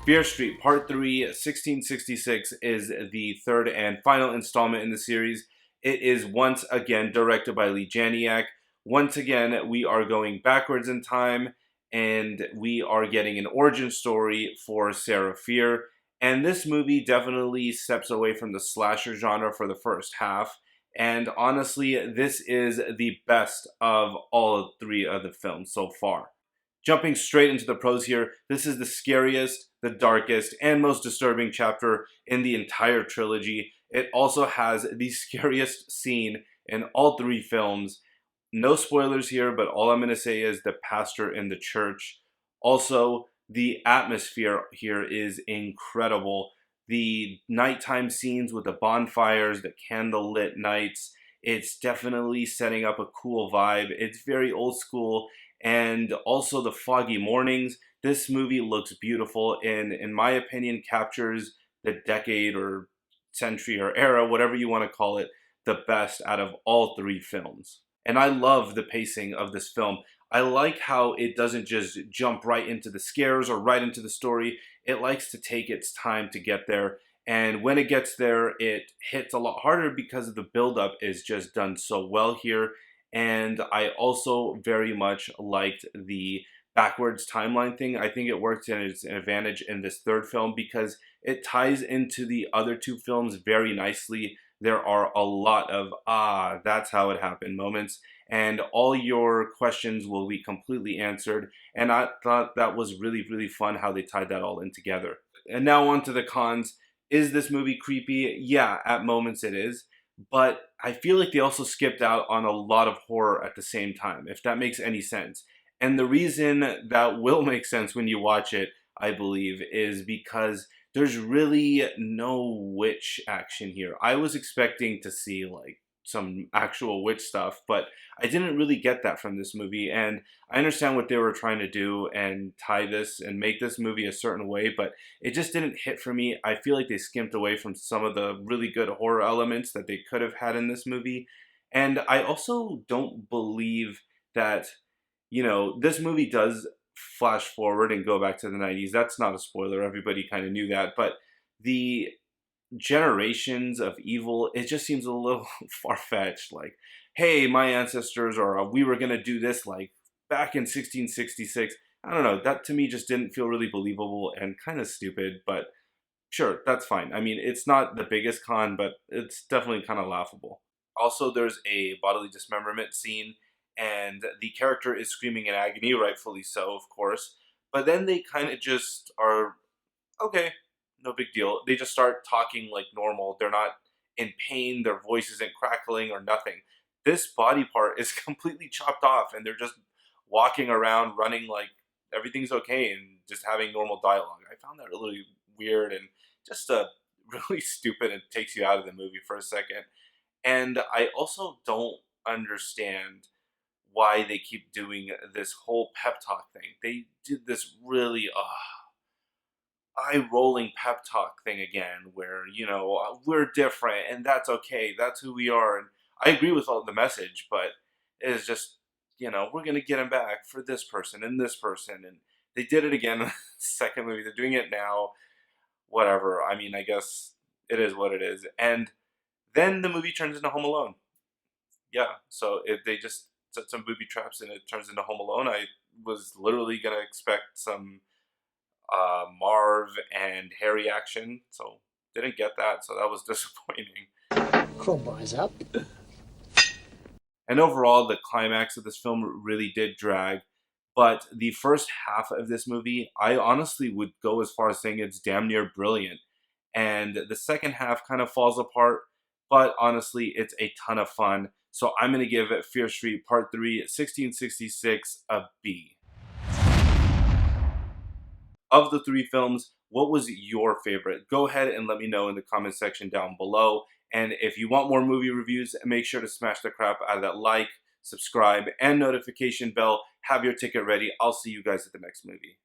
Fear Street Part 3, 1666 is the third and final installment in the series. It is once again directed by Lee Janiak. Once again, we are going backwards in time and we are getting an origin story for Sarah Fear. And this movie definitely steps away from the slasher genre for the first half. And honestly, this is the best of all three of the films so far. Jumping straight into the pros here, this is the scariest, the darkest, and most disturbing chapter in the entire trilogy. It also has the scariest scene in all three films. No spoilers here, but all I'm going to say is the pastor in the church. Also, the atmosphere here is incredible. The nighttime scenes with the bonfires, the candlelit nights, it's definitely setting up a cool vibe. It's very old school, and also the foggy mornings. This movie looks beautiful and, in my opinion, captures the decade or century or era, whatever you want to call it, the best out of all three films. And I love the pacing of this film. I like how it doesn't just jump right into the scares or right into the story. It likes to take its time to get there. And when it gets there, it hits a lot harder because the buildup is just done so well here. And I also very much liked the backwards timeline thing. I think it works and it's an advantage in this third film because it ties into the other two films very nicely. There are a lot of, that's how it happened moments, and all your questions will be completely answered. And I thought that was really, really fun how they tied that all in together. And now on to the cons. Is this movie creepy? Yeah, at moments it is. But I feel like they also skipped out on a lot of horror at the same time, if that makes any sense. And the reason that will make sense when you watch it, I believe, is because there's really no witch action here. I was expecting to see like some actual witch stuff, but I didn't really get that from this movie. And I understand what they were trying to do and tie this and make this movie a certain way, but it just didn't hit for me. I feel like they skimped away from some of the really good horror elements that they could have had in this movie. And I also don't believe that, this movie does flash forward and go back to the 90s. That's not a spoiler. Everybody kind of knew that. But the generations of evil, it just seems a little far-fetched. Like, hey, my ancestors, or we were going to do this like back in 1666. I don't know. That to me just didn't feel really believable and kind of stupid. But sure, that's fine. I mean, it's not the biggest con, but it's definitely kind of laughable. Also, there's a bodily dismemberment scene, and the character is screaming in agony, rightfully so, of course. But then they kind of just are okay, no big deal. They just start talking like normal. They're not in pain, their voice isn't crackling or nothing. This body part is completely chopped off, and they're just walking around, running like everything's okay and just having normal dialogue. I found that really weird and just really stupid and takes you out of the movie for a second. And I also don't understand why they keep doing this whole pep talk thing. They did this really eye rolling pep talk thing again, where we're different and that's okay. That's who we are. And I agree with all the message, but it's just we're gonna get him back for this person and this person, and they did it again in the second movie. They're doing it now. Whatever. I mean, I guess it is what it is. And then the movie turns into Home Alone. Yeah, so if they just set some booby traps and it turns into Home Alone, I was literally gonna expect some Marv and Harry action, so didn't get that, so that was disappointing. Crowbars up. And overall, the climax of this film really did drag, but the first half of this movie, I honestly would go as far as saying it's damn near brilliant. And the second half kind of falls apart, but honestly, it's a ton of fun. So I'm going to give it Fear Street Part 3, 1666 a B. Of the three films, what was your favorite? Go ahead and let me know in the comment section down below. And if you want more movie reviews, make sure to smash the crap out of that like, subscribe, and notification bell. Have your ticket ready. I'll see you guys at the next movie.